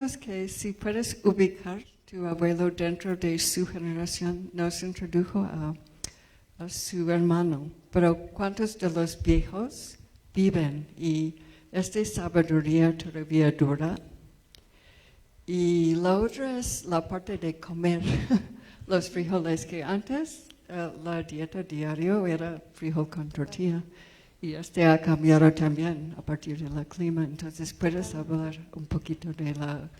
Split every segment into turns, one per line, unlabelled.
Es que si puedes ubicar tu abuelo dentro de su generación, nos introdujo a su hermano, pero ¿cuántos de los viejos viven? Y esta sabiduría todavía dura. Y la otra es la parte de comer los frijoles, que antes la dieta diaria era frijol con tortilla. Y este ha cambiado también a partir del clima. Entonces, ¿puedes hablar un poquito de la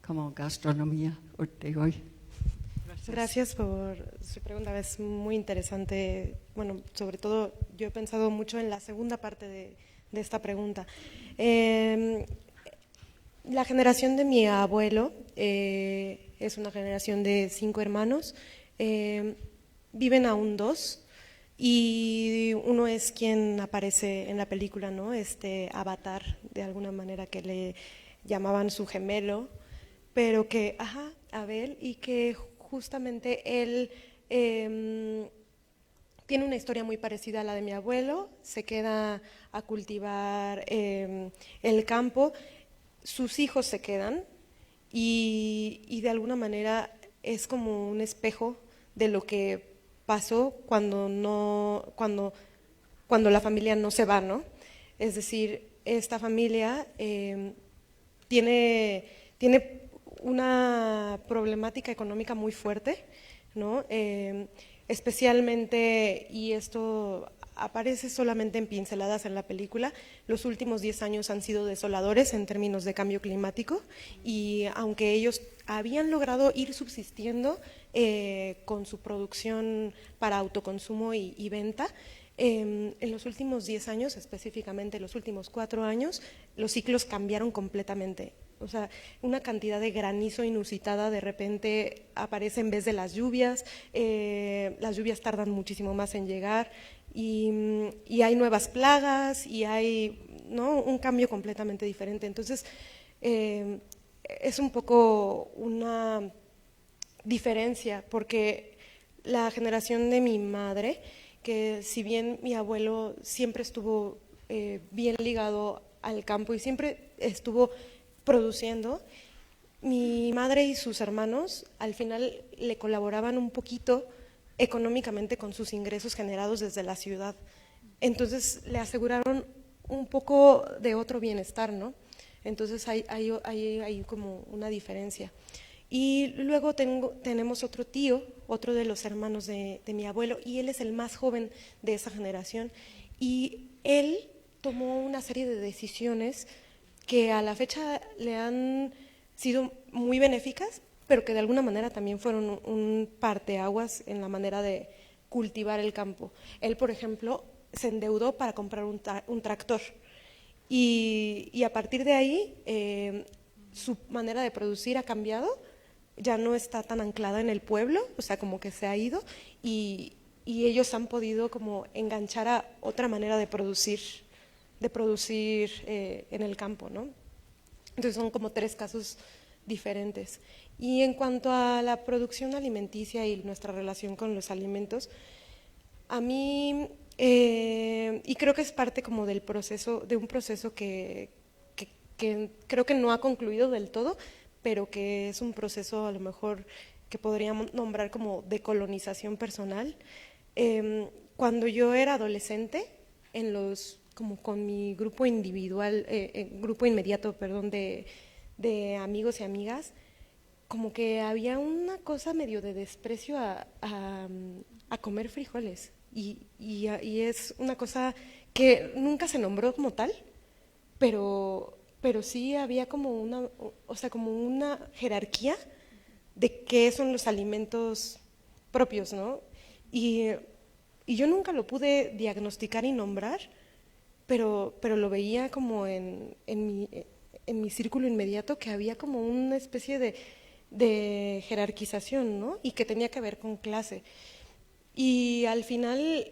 como gastronomía de hoy?
Gracias por su pregunta, es muy interesante. Bueno, sobre todo yo he pensado mucho en la segunda parte de esta pregunta. La generación de mi abuelo es una generación de 5 hermanos. Viven aún 2 y uno es quien aparece en la película, ¿no? Este Avatar, de alguna manera, que le llamaban su gemelo, pero que, Abel, y que justamente él tiene una historia muy parecida a la de mi abuelo. Se queda a cultivar el campo, sus hijos se quedan y de alguna manera es como un espejo de lo que pasó cuando la familia no se va, ¿no? Es decir, esta familia tiene una problemática económica muy fuerte, ¿no? Especialmente, y esto aparece solamente en pinceladas en la película, los últimos 10 años han sido desoladores en términos de cambio climático, y aunque ellos habían logrado ir subsistiendo con su producción para autoconsumo y venta, en los últimos 10 años, específicamente los últimos 4 años, los ciclos cambiaron completamente. O sea, una cantidad de granizo inusitada de repente aparece en vez de las lluvias tardan muchísimo más en llegar y hay nuevas plagas y hay, ¿no?, un cambio completamente diferente. Entonces, es un poco una diferencia, porque la generación de mi madre, que si bien mi abuelo siempre estuvo bien ligado al campo y siempre estuvo produciendo, mi madre y sus hermanos al final le colaboraban un poquito económicamente con sus ingresos generados desde la ciudad. Entonces le aseguraron un poco de otro bienestar, ¿no? Entonces hay como una diferencia. Y luego tenemos otro tío, otro de los hermanos de mi abuelo, y él es el más joven de esa generación. Y él tomó una serie de decisiones que a la fecha le han sido muy benéficas, pero que de alguna manera también fueron un parteaguas en la manera de cultivar el campo. Él, por ejemplo, se endeudó para comprar un tractor y a partir de ahí su manera de producir ha cambiado, ya no está tan anclada en el pueblo, o sea, como que se ha ido y ellos han podido como enganchar a otra manera de producir en el campo, ¿no? Entonces son como 3 casos diferentes. Y en cuanto a la producción alimenticia y nuestra relación con los alimentos, a mí, y creo que es parte como del proceso, de un proceso que creo que no ha concluido del todo, pero que es un proceso a lo mejor que podríamos nombrar como decolonización personal. Cuando yo era adolescente, como con mi grupo individual, grupo inmediato, perdón, de amigos y amigas, como que había una cosa medio de desprecio a comer frijoles. Y es una cosa que nunca se nombró como tal, pero sí había como como una jerarquía de qué son los alimentos propios, ¿no? Y, y yo nunca lo pude diagnosticar y nombrar, pero lo veía como en mi círculo inmediato, que había como una especie de jerarquización, ¿no? Y que tenía que ver con clase. Y al final,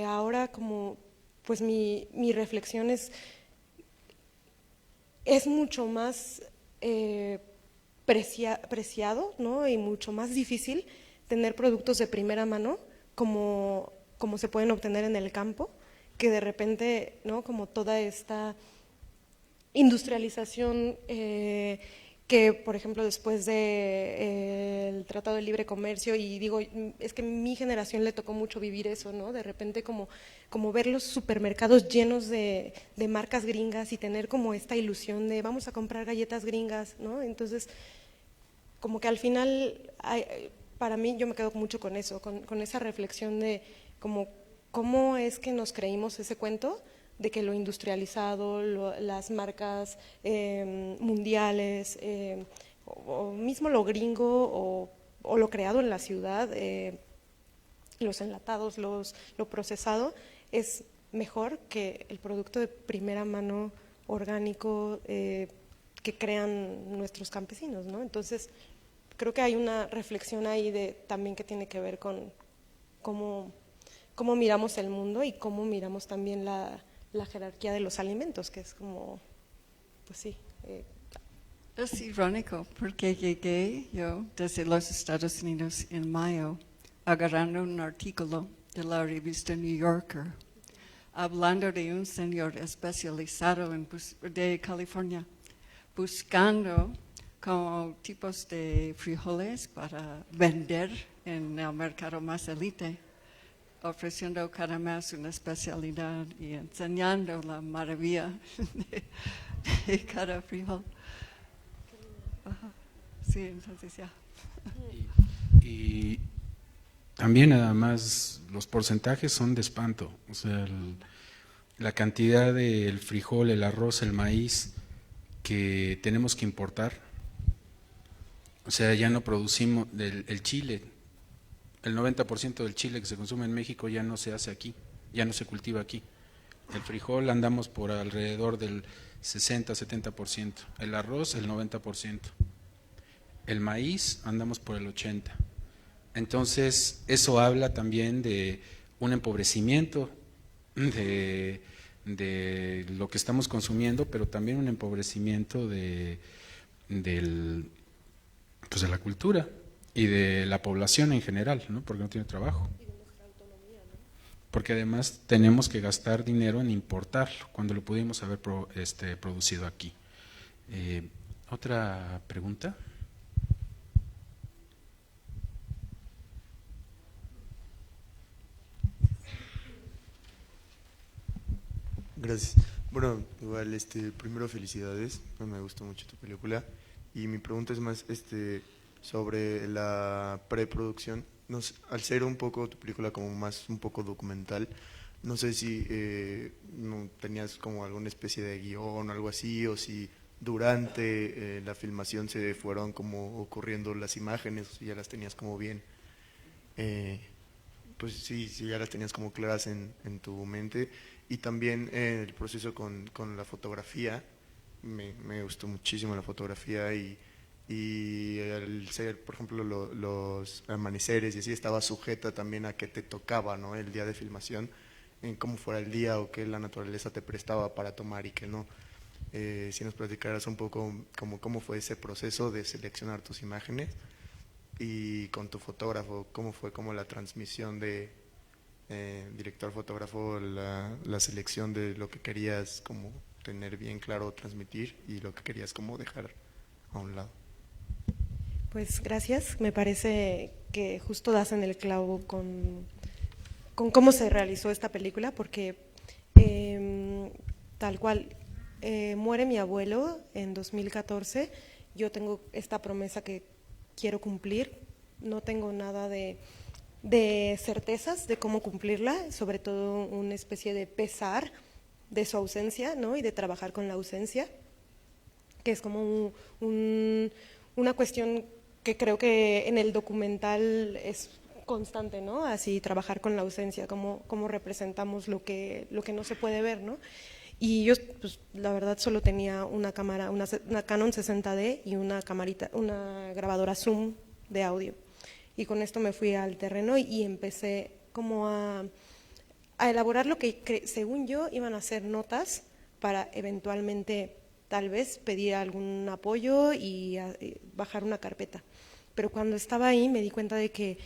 ahora como, pues mi reflexión es mucho más preciado, ¿no? Y mucho más difícil tener productos de primera mano como se pueden obtener en el campo, que de repente, ¿no?, como toda esta industrialización que, por ejemplo, después del Tratado de Libre Comercio, y digo, es que mi generación le tocó mucho vivir eso, ¿no? De repente como ver los supermercados llenos de marcas gringas y tener como esta ilusión de vamos a comprar galletas gringas, ¿no? Entonces, como que al final, para mí yo me quedo mucho con eso, con esa reflexión de cómo es que nos creímos ese cuento de que lo industrializado, las marcas mundiales, o mismo lo gringo o lo creado en la ciudad, los enlatados, lo procesado, es mejor que el producto de primera mano orgánico que crean nuestros campesinos, ¿no? Entonces, creo que hay una reflexión ahí también que tiene que ver con cómo miramos el mundo y cómo miramos también la jerarquía de los alimentos, que es como, pues sí.
Es irónico porque llegué yo desde los Estados Unidos en mayo agarrando un artículo de la revista New Yorker hablando de un señor especializado de California buscando como tipos de frijoles para vender en el mercado más elite, ofreciendo cada mes una especialidad y enseñando la maravilla de cada frijol. Ajá. Sí, entonces ya.
Y también además los porcentajes son de espanto, o sea, la cantidad del frijol, el arroz, el maíz que tenemos que importar, o sea, ya no producimos el chile, el 90% del chile que se consume en México ya no se hace aquí, ya no se cultiva aquí. El frijol andamos por alrededor del 60-70%, el arroz el 90%, el maíz andamos por el 80%. Entonces, eso habla también de un empobrecimiento de lo que estamos consumiendo, pero también un empobrecimiento de la cultura y de la población en general, ¿no? Porque no tiene trabajo. Y de nuestra autonomía, ¿no? Porque además tenemos que gastar dinero en importarlo, cuando lo pudimos haber producido aquí. ¿Otra pregunta?
Gracias. Bueno, igual, primero felicidades, me gustó mucho tu película y mi pregunta es más, sobre la preproducción. No sé, al ser un poco tu película como más un poco documental, no sé si no tenías como alguna especie de guión o algo así, o si durante la filmación se fueron como ocurriendo las imágenes, o si ya las tenías como bien, pues sí, ya las tenías como claras en tu mente. Y también el proceso con la fotografía, me gustó muchísimo la fotografía y al ser, por ejemplo, los amaneceres y así, estaba sujeta también a que te tocaba, ¿no? El día de filmación, en cómo fuera el día o qué la naturaleza te prestaba para tomar y que no. Si nos platicaras un poco como cómo fue ese proceso de seleccionar tus imágenes y con tu fotógrafo, cómo fue como la transmisión de director fotógrafo, la selección de lo que querías como tener bien claro transmitir y lo que querías como dejar a un lado.
Pues gracias, me parece que justo das en el clavo con cómo se realizó esta película, porque tal cual, muere mi abuelo en 2014, yo tengo esta promesa que quiero cumplir, no tengo nada de certezas de cómo cumplirla, sobre todo una especie de pesar de su ausencia, ¿no? Y de trabajar con la ausencia, que es como una cuestión que creo que en el documental es constante, ¿no? Así, trabajar con la ausencia, cómo representamos lo que no se puede ver, ¿no? Y yo, pues, la verdad, solo tenía una cámara, una Canon 60D y una grabadora Zoom de audio. Y con esto me fui al terreno y empecé como a elaborar lo que según yo iban a ser notas para eventualmente tal vez pedir algún apoyo y bajar una carpeta. Pero cuando estaba ahí me di cuenta de que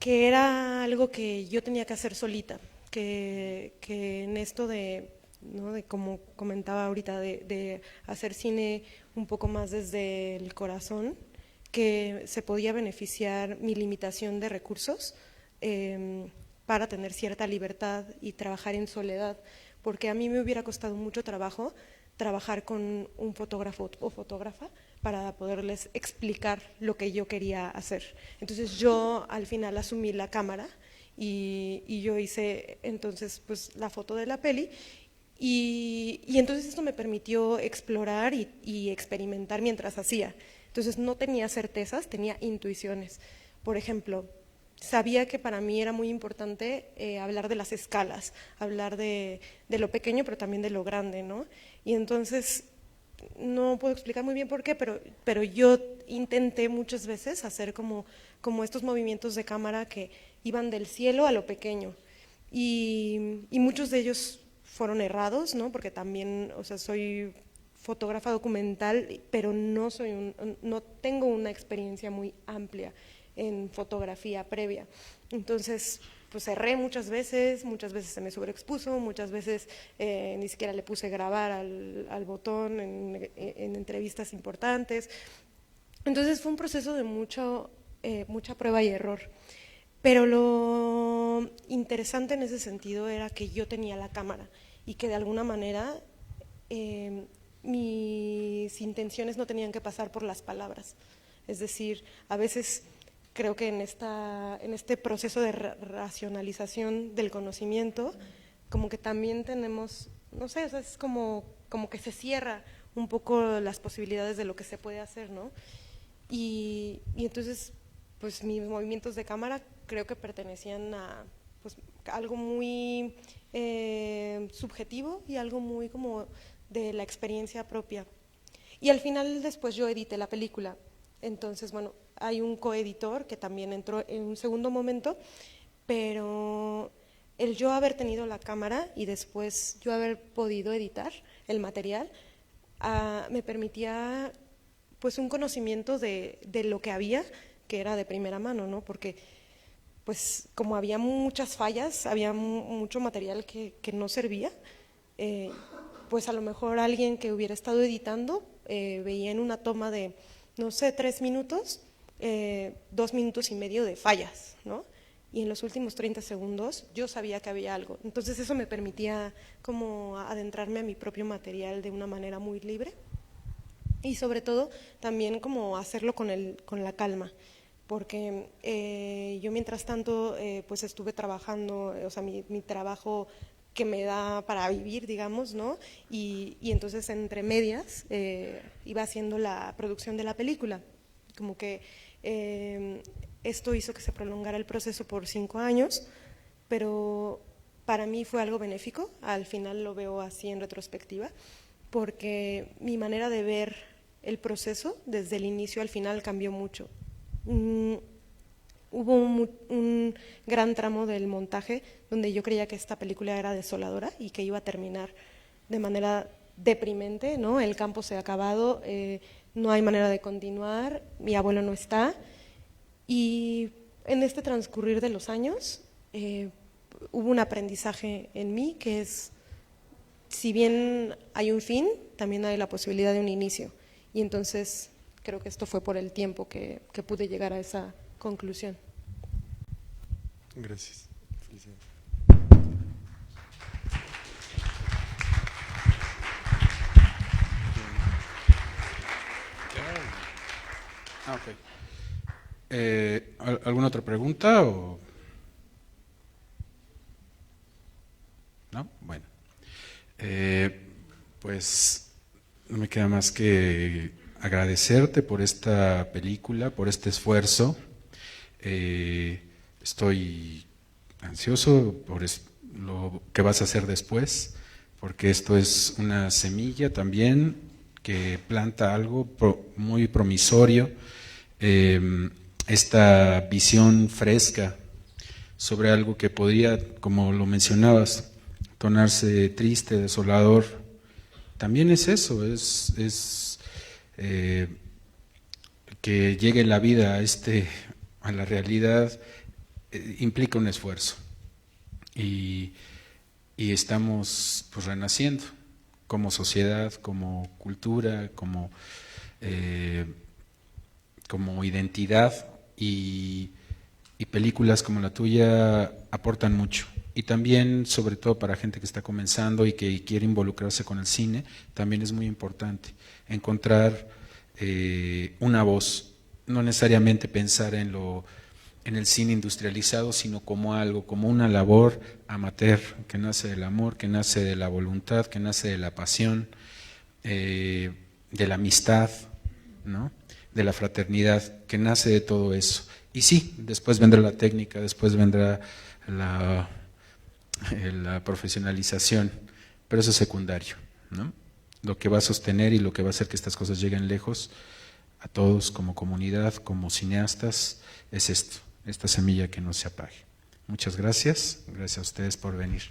era algo que yo tenía que hacer solita, que en esto de ¿no? De como comentaba ahorita, de hacer cine un poco más desde el corazón, que se podía beneficiar mi limitación de recursos para tener cierta libertad y trabajar en soledad, porque a mí me hubiera costado mucho trabajo trabajar con un fotógrafo o fotógrafa para poderles explicar lo que yo quería hacer. Entonces yo al final asumí la cámara y yo hice entonces pues la foto de la peli y entonces esto me permitió explorar y experimentar mientras hacía. Entonces no tenía certezas, tenía intuiciones. Por ejemplo, sabía que para mí era muy importante hablar de las escalas, hablar de lo pequeño pero también de lo grande, ¿no? Y entonces no puedo explicar muy bien por qué, pero yo intenté muchas veces hacer como estos movimientos de cámara que iban del cielo a lo pequeño. Y muchos de ellos fueron errados, ¿no? Porque también, o sea, soy fotógrafa documental, pero no tengo una experiencia muy amplia en fotografía previa. Entonces, pues erré muchas veces se me sobreexpuso, muchas veces ni siquiera le puse grabar al botón en entrevistas importantes. Entonces fue un proceso de mucha prueba y error. Pero lo interesante en ese sentido era que yo tenía la cámara y que de alguna manera mis intenciones no tenían que pasar por las palabras. Es decir, a veces creo que en este proceso de racionalización del conocimiento, como que también tenemos, no sé, o sea, es como que se cierra un poco las posibilidades de lo que se puede hacer, ¿no? Y entonces, pues mis movimientos de cámara creo que pertenecían a pues, algo muy subjetivo y algo muy como de la experiencia propia. Y al final después yo edité la película. Entonces, bueno, hay un coeditor que también entró en un segundo momento, pero el yo haber tenido la cámara y después yo haber podido editar el material me permitía pues un conocimiento de lo que había, que era de primera mano, ¿no? Porque pues como había muchas fallas, había mucho material que no servía, pues a lo mejor alguien que hubiera estado editando veía en una toma de, no sé, 3 minutos, 2 minutos y medio de fallas, ¿no? Y en los últimos 30 segundos yo sabía que había algo. Entonces eso me permitía como adentrarme a mi propio material de una manera muy libre y sobre todo también como hacerlo con la calma. Porque yo mientras tanto pues estuve trabajando, o sea, mi trabajo que me da para vivir, digamos, ¿no? Y entonces entre medias iba haciendo la producción de la película. Como que esto hizo que se prolongara el proceso por 5 años, pero para mí fue algo benéfico, al final lo veo así en retrospectiva, porque mi manera de ver el proceso desde el inicio al final cambió mucho. Hubo un gran tramo del montaje donde yo creía que esta película era desoladora y que iba a terminar de manera deprimente, ¿no? El campo se ha acabado, no hay manera de continuar, mi abuelo no está. Y en este transcurrir de los años hubo un aprendizaje en mí que es, si bien hay un fin, también hay la posibilidad de un inicio. Y entonces creo que esto fue por el tiempo que pude llegar a esa conclusión.
Gracias. Felicidades.
Ok. ¿Alguna otra pregunta o no? Bueno, pues no me queda más que agradecerte por esta película, por este esfuerzo. Estoy ansioso por lo que vas a hacer después, porque esto es una semilla también que planta algo muy promisorio, esta visión fresca sobre algo que podría, como lo mencionabas, tornarse triste, desolador. También es eso, es que llegue la vida a la realidad implica un esfuerzo. Y y estamos pues renaciendo como sociedad, como cultura, como identidad, y películas como la tuya aportan mucho. Y también, sobre todo para gente que está comenzando y que quiere involucrarse con el cine, también es muy importante encontrar una voz, no necesariamente pensar en el cine industrializado, sino como algo, como una labor amateur que nace del amor, que nace de la voluntad, que nace de la pasión, de la amistad, ¿no? De la fraternidad, que nace de todo eso. Y sí, después vendrá la técnica, después vendrá la profesionalización, pero eso es secundario, ¿no? Lo que va a sostener y lo que va a hacer que estas cosas lleguen lejos a todos como comunidad, como cineastas, es esto, esta semilla que no se apague. Muchas gracias, gracias a ustedes por venir.